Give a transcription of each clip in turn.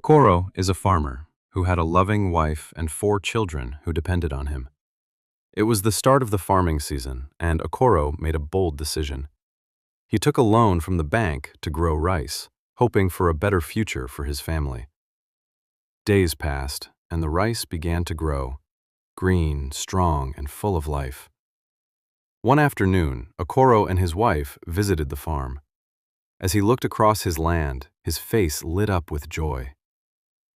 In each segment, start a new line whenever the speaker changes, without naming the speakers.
Okoro is a farmer who had a loving wife and 4 children who depended on him. It was the start of the farming season, and Okoro made a bold decision. He took a loan from the bank to grow rice, hoping for a better future for his family. Days passed, and the rice began to grow, green, strong, and full of life. One afternoon, Okoro and his wife visited the farm. As he looked across his land, his face lit up with joy.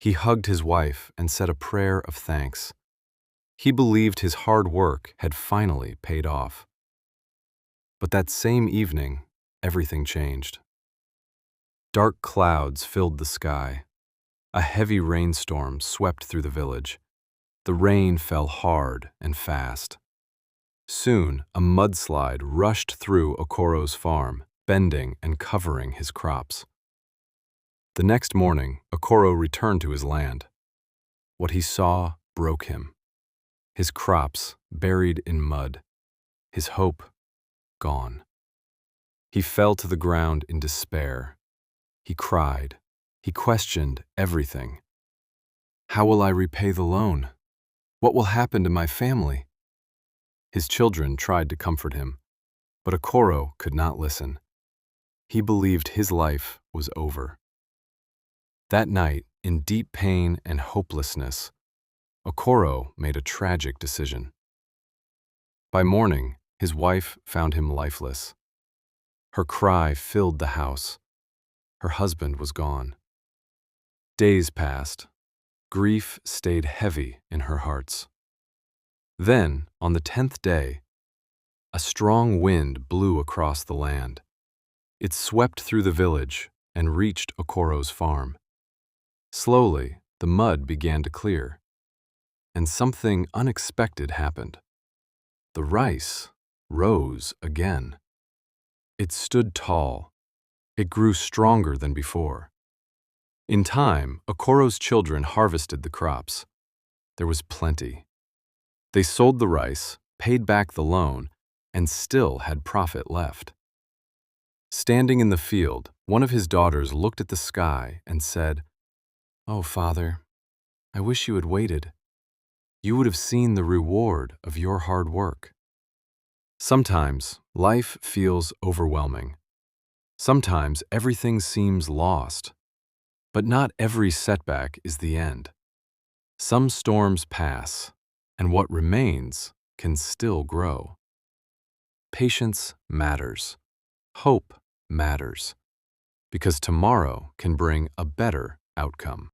He hugged his wife and said a prayer of thanks. He believed his hard work had finally paid off. But that same evening, everything changed. Dark clouds filled the sky. A heavy rainstorm swept through the village. The rain fell hard and fast. Soon, a mudslide rushed through Okoro's farm, bending and covering his crops. The next morning, Okoro returned to his land. What he saw broke him. His crops buried in mud, his hope gone. He fell to the ground in despair. He cried. He questioned everything. How will I repay the loan? What will happen to my family? His children tried to comfort him, but Okoro could not listen. He believed his life was over. That night, in deep pain and hopelessness, Okoro made a tragic decision. By morning, his wife found him lifeless. Her cry filled the house. Her husband was gone. Days passed. Grief stayed heavy in her hearts. Then, on the 10th day, a strong wind blew across the land. It swept through the village and reached Okoro's farm. Slowly, the mud began to clear, and something unexpected happened. The rice rose again. It stood tall. It grew stronger than before. In time, Okoro's children harvested the crops. There was plenty. They sold the rice, paid back the loan, and still had profit left. Standing in the field, one of his daughters looked at the sky and said, "Oh, Father, I wish you had waited. You would have seen the reward of your hard work." Sometimes life feels overwhelming. Sometimes everything seems lost. But not every setback is the end. Some storms pass, and what remains can still grow. Patience matters. Hope matters. Because tomorrow can bring a better outcome.